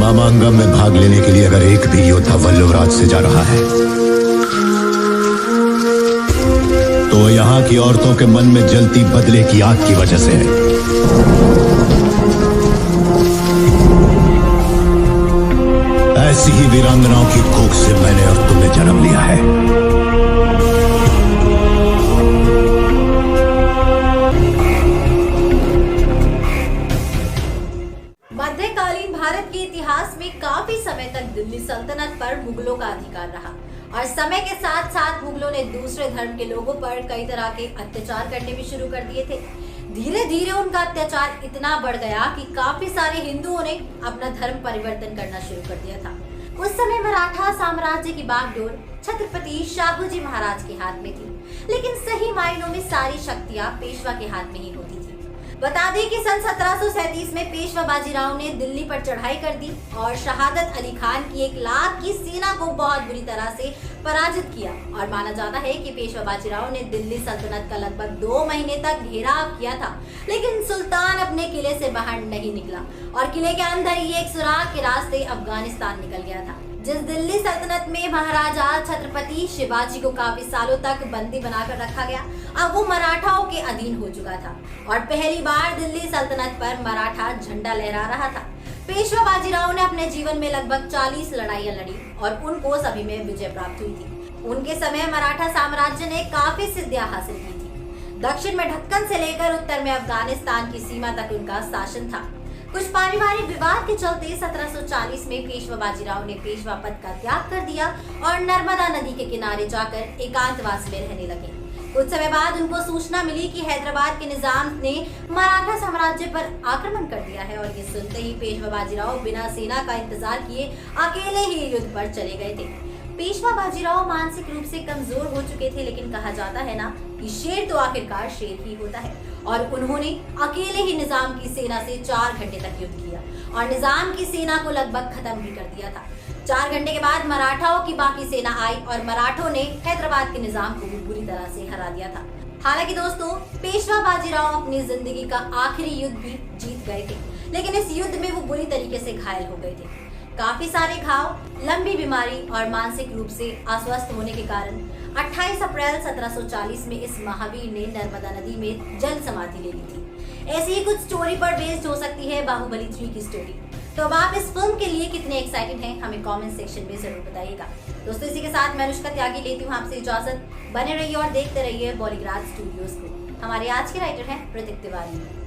मामांगम में भाग लेने के लिए अगर एक भी योद्धा वल्लवराज से जा रहा है तो यहाँ की औरतों के मन में जलती बदले की आग की वजह से है। ऐसी ही वीरांगनाओं की कोख से मैंने और तुमने जन्म लिया है। मध्यकालीन भारत के इतिहास में काफी समय तक दिल्ली सल्तनत पर मुगलों का अधिकार रहा और समय के साथ साथ मुगलों ने दूसरे धर्म के लोगों पर कई तरह के अत्याचार करने भी शुरू कर दिए थे। धीरे धीरे उनका अत्याचार इतना बढ़ गया कि काफी सारे हिंदुओं ने अपना धर्म परिवर्तन करना शुरू कर दिया था। उस समय मराठा साम्राज्य की बागडोर छत्रपति शाहूजी महाराज के हाथ में थी, लेकिन सही मायनों में सारी शक्तियां पेशवा के हाथ में ही होती थी। बता दें कि सन 1737 में पेशवा बाजीराव ने दिल्ली पर चढ़ाई कर दी और शहादत अली खान की 1 लाख की सेना को बहुत बुरी तरह से पराजित किया। और माना जाता है कि पेशवा बाजीराव ने दिल्ली सल्तनत का लगभग 2 महीने तक घेराव किया था, लेकिन सुल्तान अपने किले से बाहर नहीं निकला और किले के अंदर ही एक सुराग के रास्ते अफगानिस्तान निकल गया था। जिस दिल्ली सल्तनत में महाराजा छत्रपति शिवाजी को काफी सालों तक बंदी बनाकर रखा गया, अब वो मराठाओं के अधीन हो चुका था और पहली बार दिल्ली सल्तनत पर मराठा झंडा लहरा रहा था। पेशवा बाजीराव ने अपने जीवन में लगभग 40 लड़ाइयां लड़ी और उनको सभी में विजय प्राप्त हुई थी। उनके समय मराठा साम्राज्य ने काफी सिद्धियां हासिल की थी। दक्षिण में ढक्कन से लेकर उत्तर में अफगानिस्तान की सीमा तक उनका शासन था। कुछ पारिवारिक विवाद के चलते 1740 में पेशवा बाजीराव ने पेशवा पद का त्याग कर दिया और नर्मदा नदी के किनारे जाकर एकांतवास में रहने लगे। कुछ समय बाद उनको सूचना मिली कि हैदराबाद के निजाम ने मराठा साम्राज्य पर आक्रमण कर दिया है और ये सुनते ही पेशवा बाजीराव बिना सेना का इंतजार किए अकेले ही युद्ध पर चले गए थे। पेशवा बाजीराव मानसिक रूप से कमजोर हो चुके थे, लेकिन कहा जाता है ना कि शेर तो आखिरकार शेर ही होता है और उन्होंने अकेले ही निजाम की सेना से 4 घंटे तक युद्ध किया और निजाम की सेना को लगभग खत्म भी कर दिया था। 4 घंटे के बाद मराठाओं की बाकी सेना आई और मराठों ने हैदराबाद के निजाम को भी बुरी तरह से हरा दिया था। हालांकि दोस्तों, पेशवा बाजीराव अपनी जिंदगी का आखिरी युद्ध भी जीत गए थे, लेकिन इस युद्ध में वो बुरी तरीके से घायल हो गए थे। काफी सारे घाव, लंबी बीमारी और मानसिक रूप से अस्वस्थ होने के कारण 28 अप्रैल 1740 में इस महावीर ने नर्मदा नदी में जल समाधि ले ली थी। ऐसी ही कुछ स्टोरी पर बेस्ड हो सकती है बाहुबली 3 की स्टोरी। तो अब आप इस फिल्म के लिए कितने एक्साइटेड हैं, हमें कमेंट सेक्शन में जरूर बताइएगा। दोस्तों, इसी के साथ मैं अनुष्का त्यागी लेती हूँ आपसे इजाजत। बने रहिए और देखते रहिए बॉलीग्राज स्टूडियोज को। हमारे आज के राइटर हैं प्रतीक तिवारी।